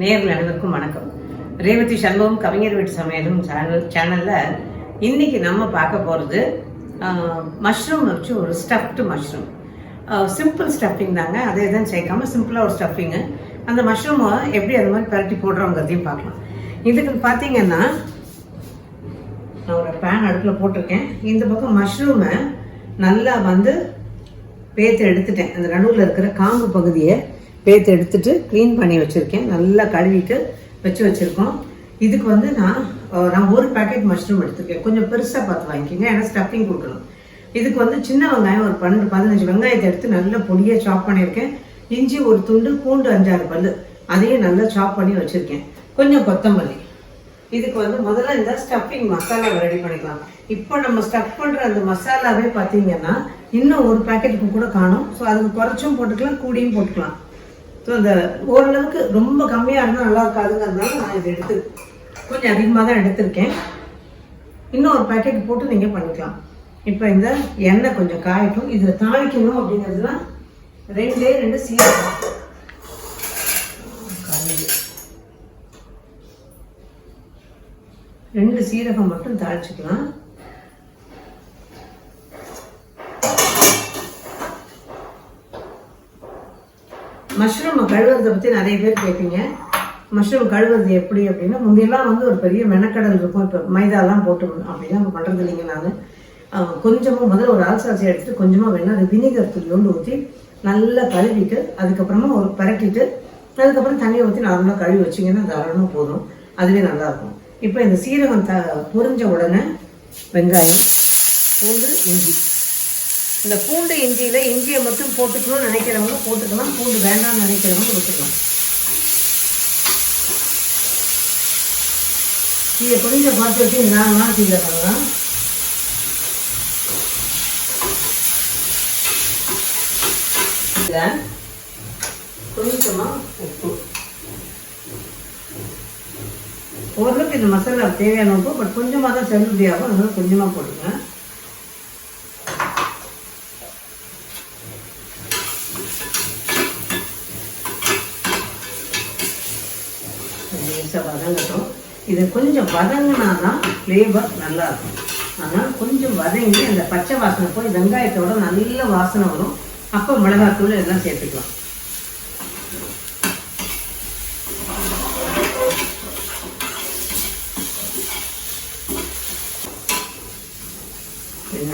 நேயர்கள் அனைவருக்கும் வணக்கம். ரேவதி சண்முகம் கவிஞர் வீட்டு சமையலும் சேனல்ல இன்னைக்கு நம்ம பார்க்க போகிறது மஷ்ரூம் வச்சு ஒரு ஸ்டஃப்டு மஷ்ரூம். சிம்பிள் ஸ்டஃபிங் தாங்க, அதே தான் சேர்க்காம சிம்பிளாக ஒரு ஸ்டஃபிங்கு. அந்த மஷ்ரூமை எப்படி அது மாதிரி பரட்டி போடுறோங்கிறதையும் பார்க்கலாம். இதுக்கு பார்த்தீங்கன்னா நான் ஒரு பேன் அடுப்பில் போட்டிருக்கேன். இந்த பக்கம் மஷ்ரூமை நல்லா பேத்து எடுத்துட்டேன். அந்த நடுவில் இருக்கிற காம்பு பகுதியை பேத்து எடுத்துட்டு க்ளீன் பண்ணி வச்சுருக்கேன். நல்லா கழுவிட்டு வச்சுருக்கோம். இதுக்கு நான் ஒரு பேக்கெட் மஷ்ரூம் எடுத்துருக்கேன். கொஞ்சம் பெருசாக பார்த்து வாங்கிக்கோங்க, ஏன்னா ஸ்டஃபிங் கொடுக்கணும். இதுக்கு சின்ன வெங்காயம் ஒரு 12-15 வெங்காயத்தை எடுத்து நல்லா பொடியாக சாப் பண்ணியிருக்கேன். இஞ்சி ஒரு துண்டு, பூண்டு 5-6 பல்லு, அதையும் நல்லா சாப் பண்ணி வச்சுருக்கேன். கொஞ்சம் கொத்தமல்லி. இதுக்கு முதல்ல இந்த ஸ்டஃபிங் மசாலாவை ரெடி பண்ணிக்கலாம். இப்போ நம்ம ஸ்டஃப் பண்ணுற அந்த மசாலாவே பார்த்தீங்கன்னா இன்னும் ஒரு பேக்கெட்டுக்கு கூட காணும். ஸோ அதுக்கு குறைச்சும் போட்டுக்கலாம், கூடியும் போட்டுக்கலாம். ஸோ அந்த ஓரளவுக்கு ரொம்ப கம்மியாக இருந்தால் நல்லா இருக்காதுங்கிறதுனால நான் இதை கொஞ்சம் அதிகமாக தான் எடுத்திருக்கேன். இன்னும் ஒரு பேக்கெட் போட்டு நீங்கள் பண்ணிக்கலாம். இப்போ இந்த எண்ணெய் கொஞ்சம் காயட்டும். இதில் தாளிக்கணும் அப்படிங்கிறதுலாம் 2 சீரகம், 2 சீரகம் மட்டும் தாளிச்சுக்கலாம். மஷ்ரூம் கழுவுறதை பற்றி நிறைய பேர் கேட்பீங்க. மஷ்ரூம் கழுவுறது எப்படி அப்படின்னா, முந்தையெல்லாம் ஒரு பெரிய மெனக்கடல் இருக்கும். இப்போ மைதாலாம் போட்டு அப்படிலாம் நம்ம பண்ணுறது இல்லைங்க. நான் கொஞ்சமாக முதல்ல ஒரு ஆல்சாசி எடுத்துட்டு கொஞ்சமாக வேணால் வினிகர் தூள் ஊற்றி நல்லா கழுவிட்டு அதுக்கப்புறமா ஒரு பரட்டிட்டு அதுக்கப்புறம் தண்ணியை ஊற்றி நார்மலாக கழுவி வச்சிங்கன்னா தாராளமாக போதும். அதுவே நல்லாயிருக்கும். இப்போ இந்த சீரகம் பொரிஞ்ச உடனே வெங்காயம், பூண்டு, இஞ்சி. இந்த பூண்டு இஞ்சியில் இஞ்சியை மட்டும் போட்டுக்கணும்னு நினைக்கிறவங்க போட்டுக்கலாம், பூண்டு வேண்டாம்னு நினைக்கிறவங்க விட்டுக்கலாம். இதை கொஞ்சம் பார்த்து வச்சு நான் மாற்றில பண்ணலாம். கொஞ்சமாக உப்பு, ஓரளவுக்கு இந்த மசாலா தேவையான உப்பு, பட் கொஞ்சமாக தான் செல்லுபடியாகும், அதனால கொஞ்சமாக போடுங்க. வதங்கட்டும். இது கொஞ்சம் வதங்கினாதான் ஃப்ளேவர் நல்லா இருக்கும். அதனால் கொஞ்சம் வதங்கி அந்த பச்சை வாசனை போய் வெங்காயத்தோட நல்ல வாசனை வரும். அப்போ மிளகாத்தூள் எல்லாம் சேர்த்துக்கலாம்.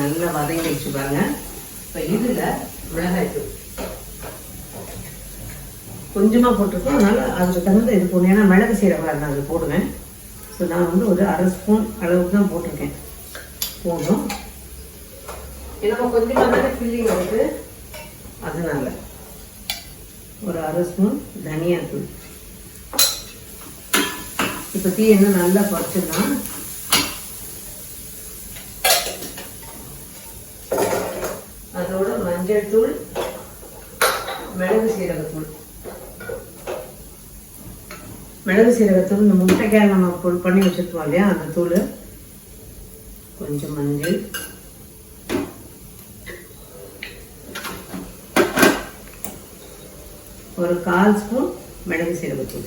நல்லா வதங்கி வச்சு பாருங்க. இப்போ இதில் மிளகாய்த்தூள் கொஞ்சமாக போட்டிருக்கோம், அதனால் அதுக்கு தகுந்த இது போடணும். ஏன்னா மிளகு சீரகம் நான் அது போடுவேன். ஸோ நான் ஒரு 1/2 ஸ்பூன் அளவுக்கு தான் போட்டிருக்கேன். போதும். நம்ம கொஞ்சமாக தானே ஃபில்லிங் இருக்குது, அதனால் ஒரு 1/2 ஸ்பூன் தனியாத்தூள். இப்போ தீ என்ன நல்லா குறைச்சிடலாம். அதோட மஞ்சள் தூள், மிளகு சீரகத்தூள். மிளகு சீரகத்தூள் இந்த முட்டைக்காய் நம்ம பண்ணி வச்சுருக்கோம் இல்லையா, அந்த தூள். கொஞ்சம் மஞ்சள், ஒரு 1/4 ஸ்பூன் மிளகு சீரகத்தூள்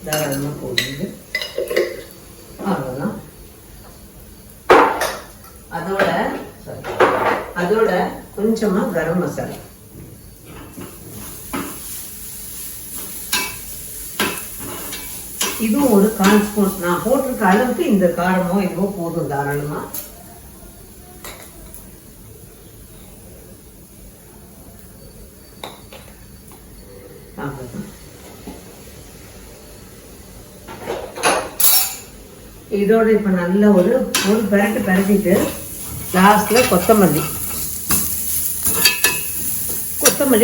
தாராளமாக போடுங்க. அவ்வளோதான். அதோட கொஞ்சமாக கரம் மசாலா. இதுவும் ஒரு 1/4 ஸ்பூன். நான் போட்டிருக்க அளவுக்கு இந்த காரமோ இதுவோ போதும் தாராளமா. இதோட இப்ப நல்ல ஒரு பரட்டிட்டு லாஸ்ட்ல கொத்தமல்லி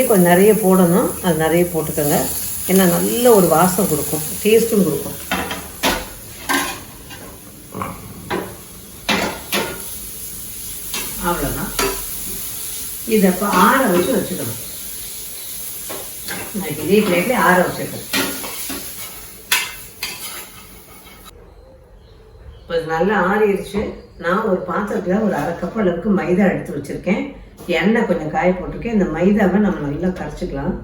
கொஞ்சம் நிறைய போடணும். அது நிறைய போட்டுக்கோங்க, ஏன்னா நல்ல ஒரு வாசம் கொடுக்கும், டேஸ்ட்டும் கொடுக்கும். அவ்வளோதான். இதை இப்போ ஆற வச்சுக்கணும். நான் இதே பிளேட்ல ஆற வச்சுருக்கேன். இப்போ நல்லா ஆறிடுச்சு. நான் ஒரு பாத்திரத்தில் ஒரு 1/2 கப் அளவுக்கு மைதா எடுத்து வச்சுருக்கேன். எண்ணெய் கொஞ்சம் காய போட்டிருக்கேன். இந்த மைதாவை நம்ம நல்லா கரைச்சிக்கலாம்.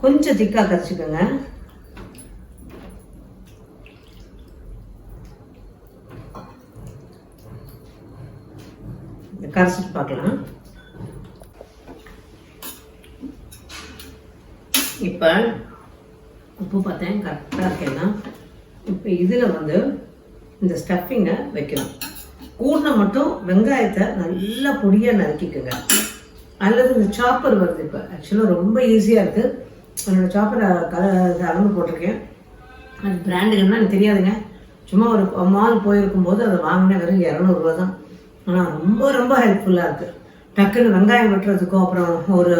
கொஞ்சம் திக்காக கரைச்சிக்கோங்க. கரைச்சிட்டு பார்க்கலாம். இப்போ உப்பு பார்த்தேன் கரெக்டாக இருக்கேன்னா இப்போ இதில் வந்து இந்த ஸ்டஃபிங்கை வைக்கணும். கூடின மட்டும் வெங்காயத்தை நல்லா பொடியாக நறுக்கிக்குங்க. அல்லது இந்த சாப்பர் வருது. இப்போ ஆக்சுவலாக ரொம்ப ஈஸியாக இருக்குது. என்னோடய சாப்பரை அளந்து போட்டிருக்கேன். அது பிராண்டுகள்னால் எனக்கு தெரியாதுங்க. சும்மா ஒரு மால் போயிருக்கும்போது அதை வாங்கினேன். வெறும் 200 ரூபா தான். ஆனால் ரொம்ப ரொம்ப ஹெல்ப்ஃபுல்லாக இருக்குது. டக்குன்னு வெங்காயம் வெட்டுறதுக்கும் அப்புறம் ஒரு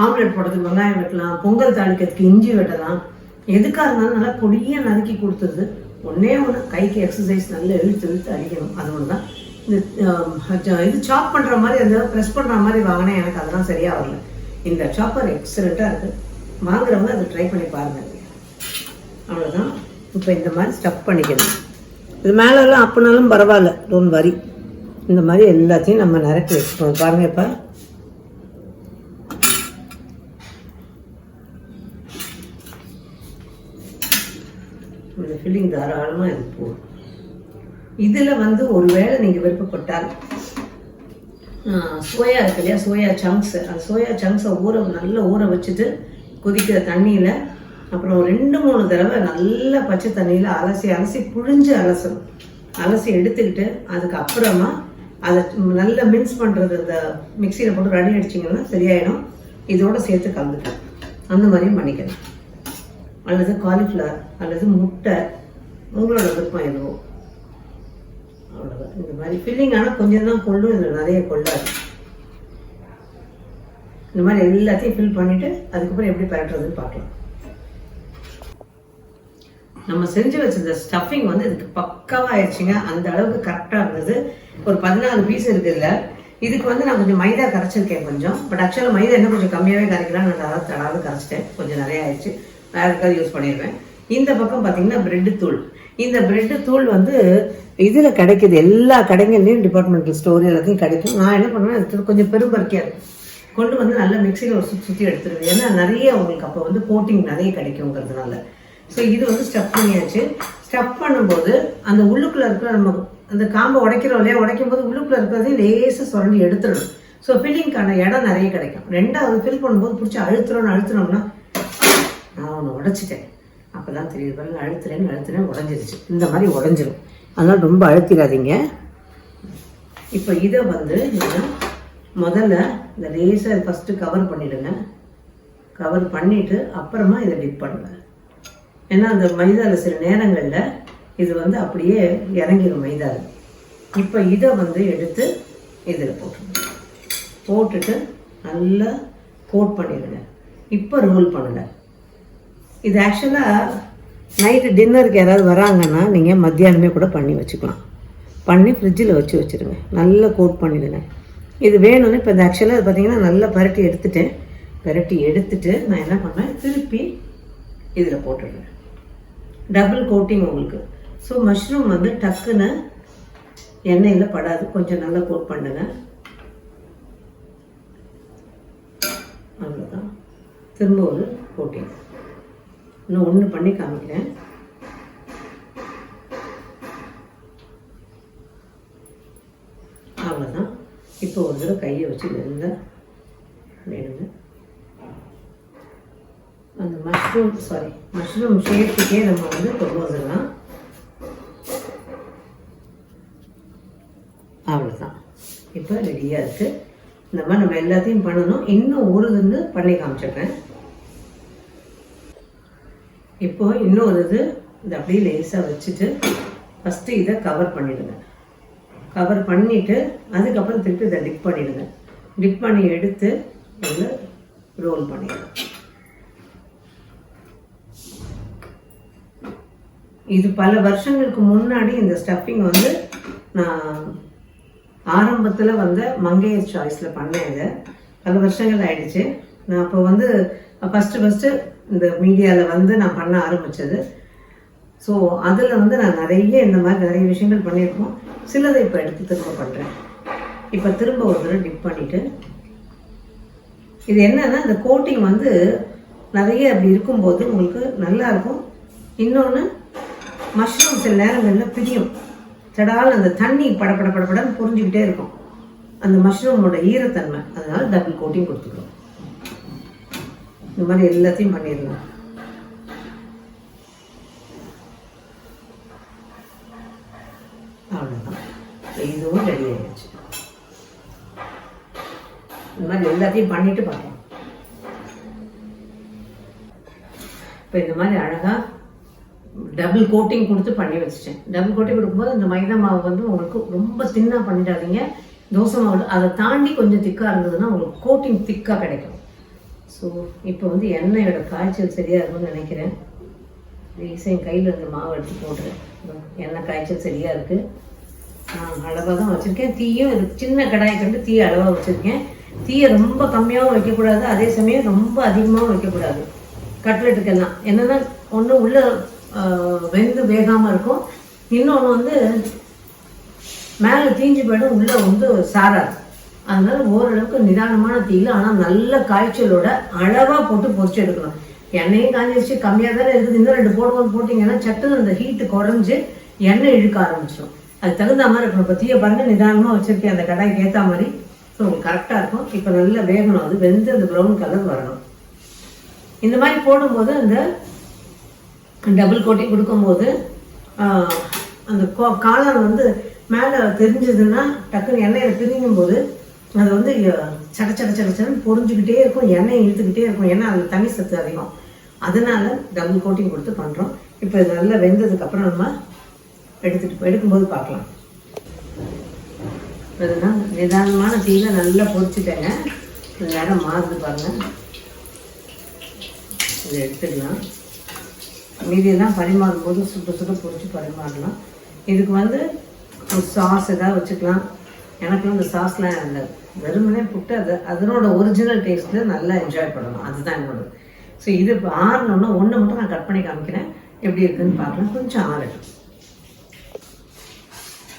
ஆம்லெட் போடுறதுக்கு வெங்காயம் வெட்டலாம், பொங்கல் தாளிக்கிறதுக்கு இஞ்சி வெட்டலாம். எதுக்காக இருந்தாலும் நல்லா பொடியாக நறுக்கி கொடுத்துருது. ஒன்றே ஒன்று கைக்கு எக்ஸசைஸ் நல்லா இழுத்து அடிக்கணும். அது ஒன்று தான். இந்த இது சாப் பண்ணுற மாதிரி அந்த ப்ரெஸ் பண்ணுற மாதிரி வாங்கினேன். எனக்கு அதெல்லாம் சரியாக வரல. இந்த சாப்பர் எக்ஸலண்ட்டாக இருக்குது. வாங்குறவங்க அதை ட்ரை பண்ணி பாருங்கள். அவ்வளோதான். இப்போ இந்த மாதிரி ஸ்டஃப் பண்ணிக்கணும். இது மேலெல்லாம் அப்படினாலும் பரவாயில்ல, டோன்ட் வரி. இந்த மாதிரி எல்லாத்தையும் நம்ம நிரப்பி வச்சுக்கணும். பாருங்கள், இப்போ இந்த ஃபில்லிங் தாராளமாக இது போடும். இதில் வந்து ஒருவேளை நீங்கள் விருப்பப்பட்டால் சோயா இருக்கு இல்லையா, சோயா சங்க்ஸ், அந்த சோயா சங்க்ஸை நல்லா ஊற வச்சுட்டு கொதிக்கிற தண்ணியில் அப்புறம் 2-3 தடவை நல்லா பச்சை தண்ணியில் அலசி புழிஞ்சு அலசணும். அலசி எடுத்துக்கிட்டு அதுக்கப்புறமா அதை நல்லா மின்ஸ் பண்ணுறது இந்த மிக்சியில் போட்டு ரெடி அடிச்சிங்கன்னா சரியாயிடும். இதோடு சேர்த்து கலந்துக்கலாம். அந்த மாதிரியும் பண்ணிக்கலாம். அல்லது காலிஃப்ளவர் அல்லது முட்டை, உங்களோட விருப்பம் எதுவோ. அவ்வளோதான். இந்த மாதிரி ஃபில்லிங் ஆனால் கொஞ்சம் தான் கொள்ளும், இதில் நிறைய கொள்ளாது. இந்த மாதிரி எல்லாத்தையும் ஃபில் பண்ணிவிட்டு அதுக்கப்புறம் எப்படி பரட்டுறதுன்னு பார்க்கலாம். நம்ம செஞ்சு வச்சிருந்த ஸ்டஃபிங் வந்து இதுக்கு பக்காவாக ஆயிடுச்சுங்க. அந்த அளவுக்கு கரெக்டாக இருந்தது. ஒரு 14 பீஸ் இருக்குதுல்ல. இதுக்கு வந்து நான் கொஞ்சம் மைதா கரைச்சிருக்கேன் கொஞ்சம். பட் ஆக்சுவலாக மைதா இன்னும் கொஞ்சம் கம்மியாகவே கரைக்கலாம். நான் தடாவது கரைச்சிட்டேன். கொஞ்சம் நிறைய ஆயிடுச்சு. வேறு எதுக்காவது யூஸ் பண்ணிடுவேன். இந்த பக்கம் பார்த்தீங்கன்னா பிரெட்டு தூள். இந்த பிரெட்டு தூள் வந்து இதில் கிடைக்கிது. எல்லா கடைகள்லையும் டிபார்ட்மெண்டல் ஸ்டோர் எல்லாத்தையும் கிடைக்கும். நான் என்ன பண்ணுவேன், அது கொஞ்சம் பெரும்பருக்கையாக கொண்டு வந்து நல்லா மிக்சியில் ஒரு சுற்றி எடுத்துருவேன். ஏன்னா நிறைய உங்களுக்கு அப்போ வந்து கோட்டிங் நிறைய கிடைக்குங்கிறதுனால. ஸோ இது வந்து ஸ்டஃப் பண்ணியாச்சு. ஸ்டஃப் பண்ணும்போது அந்த உள்ளுக்குள்ளே இருக்கிற நம்ம அந்த காம்பை உடைக்கிறோம் இல்லையா, உடைக்கும் போது உள்ளுக்குள்ளே இருக்கிறதையும் லேசாக சுரண்டி எடுத்துடணும். ஸோ ஃபில்லிங்கான இடம் நிறைய கிடைக்கும். ரெண்டாவது ஃபில் பண்ணும்போது பிடிச்சி அழுத்தினோம்னா நான் ஒன்று உடைச்சிட்டேன். அப்போ தான் தெரியுது பாருங்க, அழுத்துறேன்னு உடஞ்சிருச்சு. இந்த மாதிரி உடஞ்சிரும். அதனால் ரொம்ப அழுத்திடாதீங்க. இப்போ இதை வந்து நீங்கள் முதல்ல இந்த லேசாக ஃபஸ்ட்டு கவர் பண்ணிவிடுங்க. கவர் பண்ணிவிட்டு அப்புறமா இதை டிப் பண்ணுவேன். ஏன்னா அந்த மைதாவில் சில நேரங்களில் இது வந்து அப்படியே இறங்கிடும் மைதாவில். இப்போ இதை வந்து எடுத்து இதில் போட்டுட்டு நல்லா கோட் பண்ணிடுங்க. இப்போ ரோல் பண்ணுங்கள். இது ஆக்சுவலாக நைட்டு டின்னருக்கு யாராவது வராங்கன்னா நீங்கள் மத்தியானமே கூட பண்ணி வச்சுக்கலாம். பண்ணி ஃப்ரிட்ஜில் வச்சுருங்க. நல்லா கோட் பண்ணிடுங்க. இது வேணும்னு இப்போ இந்த ஆக்சுவலாக பார்த்தீங்கன்னா நல்லா பரட்டி எடுத்துட்டு நான் என்ன பண்ணேன், திருப்பி இதில் போட்டுடுறேன். டபுள் கோட்டிங் உங்களுக்கு. ஸோ மஷ்ரூம் வந்து டக்குன்னு எண்ணெயில் படாது. கொஞ்சம் நல்லா கோட் பண்ணுங்க. அவ்வளோதான். திரும்ப ஒரு கோட்டிங். இன்னும் ஒன்று பண்ணி காமிக்கிறேன். அவ்வளோதான். இப்போ ஒரு தடவை கையை வச்சு நல்லா வேணுங்க. அந்த மஷ்ரூம் ஷேப்புக்கே நம்ம வந்து கொண்டு வந்துடலாம். அவ்வளோதான். இப்போ ரெடியாக இருக்குது. இந்த மாதிரி நம்ம எல்லாத்தையும் பண்ணணும். இன்னும் ஒரு இது பண்ணி காமிச்சிடுறேன். இப்போ இன்னொரு இது இந்த அப்படியே லேசாக வச்சுட்டு ஃபஸ்ட்டு இதை கவர் பண்ணிவிடுங்க. கவர் பண்ணிவிட்டு அதுக்கப்புறம் திருப்பி இதை டிப் பண்ணிவிடுங்க. டிப் பண்ணி எடுத்து இதில் ரோல் பண்ணிடுங்க. இது பல வருஷங்களுக்கு முன்னாடி இந்த ஸ்டஃபிங் வந்து நான் ஆரம்பத்தில் வந்து மங்கையர் சாய்ஸில் பண்ணேன். இதை பல வருஷங்கள் ஆயிடுச்சு. நான் அப்போ வந்து ஃபஸ்ட்டு இந்த மீடியாவில் வந்து நான் பண்ண ஆரம்பித்தது. ஸோ அதில் வந்து நான் இந்த மாதிரி நிறைய விஷயங்கள் பண்ணியிருக்கோம். சிலதை இப்போ எடுத்து திரும்ப பண்ணுறேன். இப்போ திரும்ப ஒரு தடவை டிப் பண்ணிவிட்டு இது என்னன்னா இந்த கோட்டிங் வந்து நிறைய அப்படி இருக்கும்போது உங்களுக்கு நல்லா இருக்கும். இன்னொன்று மஷ்ரூம் சில நேரங்களில் பிரியும், சடால் அந்த தண்ணி படப்படன்னு புரிஞ்சுக்கிட்டே இருக்கும், அந்த மஷ்ரூமோட ஈரத்தன்மை. அதனால டபுள் கோட்டிங் கொடுத்துக்கிறோம். இந்த மாதிரி எல்லாத்தையும் பண்ணிடலாம். அவ்வளோதான், இதுவும் ரெடி ஆயிடுச்சு. இந்த மாதிரி எல்லாத்தையும் பண்ணிட்டு பார்க்கலாம். இப்போ இந்த மாதிரி அழகாக டபுள் கோட்டிங் கொடுத்து பண்ணி வச்சுட்டேன். டபுள் கோட்டிங் கொடுக்கும்போது இந்த மைதா மாவு வந்து உங்களுக்கு ரொம்ப தின்னாக பண்ணிடாதீங்க. தோசை மாவு அதை தாண்டி கொஞ்சம் திக்காக இருந்ததுன்னா உங்களுக்கு கோட்டிங் திக்காக கிடைக்கும். ஸோ இப்போ வந்து எண்ணெயோட காய்ச்சல் சரியாக இருக்கும்னு நினைக்கிறேன். என் கையில் இருந்த மாவு எடுத்து போட்டுறேன். எண்ணெய் காய்ச்சல் சரியாக இருக்குது. நான் அளவாக தான் வச்சுருக்கேன். தீயும் இதுக்கு சின்ன கடாயை கண்டு தீயை அளவாக வச்சுருக்கேன். தீயை ரொம்ப கம்மியாகவும் வைக்கக்கூடாது, அதே சமயம் ரொம்ப அதிகமாகவும் வைக்கக்கூடாது. கட்லெட்டுக்கெல்லாம் என்னென்னா ஒன்று உள்ள வெந்து வேகாமல் இருக்கும், இன்னொன்று வந்து மேலே தீஞ்சு போய்டும், உள்ளே வந்து சாராது. அதனால ஓரளவுக்கு நிதானமான தீயில் ஆனால் நல்ல காய்ச்சலோட அளவாக போட்டு பொரிச்சு எடுக்கணும். எண்ணெயும் காஞ்சிருச்சு, கம்மியாக தானே இருக்குது, இன்னும் 2 போட்டிங்கன்னா சட்டுன்னு அந்த ஹீட்டு குறைஞ்சி எண்ணெய் இழுக்க ஆரம்பிச்சிடும். அது தகுந்த மாதிரி இருக்கணும். இப்போ தீயை பாருங்கள், நிதானமாக வச்சுருக்கேன், அந்த கடாய்க்கு ஏற்ற மாதிரி. ஸோ உங்களுக்கு கரெக்டாக இருக்கும். இப்போ நல்லா வேகணும், அது வெந்து அந்த ப்ரௌன் கலர் வரணும். இந்த மாதிரி போடும்போது அந்த டபுள் கோட்டிங் கொடுக்கும்போது அந்த காளான் வந்து மேலே தெரிஞ்சதுன்னா டக்குன்னு எண்ணெயில் பிரிங்கும் போது அது வந்து சடச்சடன்னு பொரிஞ்சுக்கிட்டே இருக்கும், எண்ணெய் இழுத்துக்கிட்டே இருக்கும். ஏன்னா அதில் தண்ணி சத்து அதிகம். அதனால டபுள் கோட்டிங் கொடுத்து பண்ணுறோம். இப்போ இது நல்லா வெந்ததுக்கப்புறம் நம்ம எடுக்கும்போது பார்க்கலாம். அதுதான் நிதானமான தீயில நல்லா பொரிச்சுட்டேங்க. இந்த நேரம் மாறுது பாருங்கள். இதை எடுத்துக்கலாம். மீதியெல்லாம் பரிமாறும் போது சுட பொரிச்சு பரிமாறலாம். இதுக்கு வந்து ஒரு சாஸ் ஏதாவது வச்சுக்கலாம். எனக்குலாம் இந்த சாஸ்லாம் அந்த வெறுமனே புட்டு அதனோட ஒரிஜினல் டேஸ்ட்டில் நல்லா என்ஜாய் பண்ணணும். அதுதான் என்னோட. ஸோ இது இப்போ ஆறணுன்னா ஒன்று மட்டும் நான் கட் பண்ணி காமிக்கிறேன், எப்படி இருக்குதுன்னு பார்க்கலாம். கொஞ்சம் ஆறட்டும்.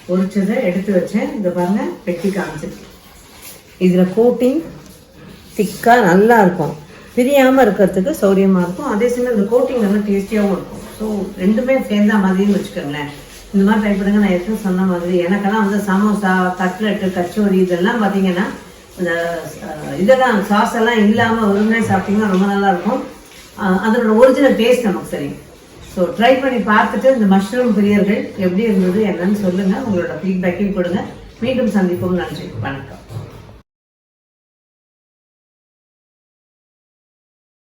பொரிச்சதை எடுத்து வச்சேன். இந்த பாருங்கள், வெட்டி காமிச்சிருக்கேன். இதில் கோட்டிங் திக்காக நல்லா இருக்கும், பிரியாமல் இருக்கிறதுக்கு சௌரியமாக இருக்கும். அதே சமயம் இந்த கோட்டிங் நல்லா டேஸ்டியாகவும் இருக்கும். ஸோ ரெண்டுமே சேர்ந்த மாதிரின்னு வச்சுக்கோங்களேன். இந்த மாதிரி ட்ரை பண்ணுங்க. நான் ஏற்கனவே சொன்ன மாதிரி எனக்கெல்லாம் வந்து சமோசா, கட்லெட்டு, கச்சோரி இதெல்லாம் பார்த்தீங்கன்னா இந்த இதெல்லாம் சாஸ் எல்லாம் இல்லாமல் ஒருமே சாப்பிட்டீங்கன்னா ரொம்ப நல்லாயிருக்கும். அதோட ஒரிஜினல் டேஸ்ட் நமக்கு சரி. ஸோ ட்ரை பண்ணி பார்த்துட்டு இந்த மஷ்ரூம் பிரியர்கள் எப்படி இருந்தது என்னன்னு சொல்லுங்கள். உங்களோட ஃபீட்பேக்கையும் கொடுங்க. மீண்டும் சந்திப்போம். நன்றி, வணக்கம்.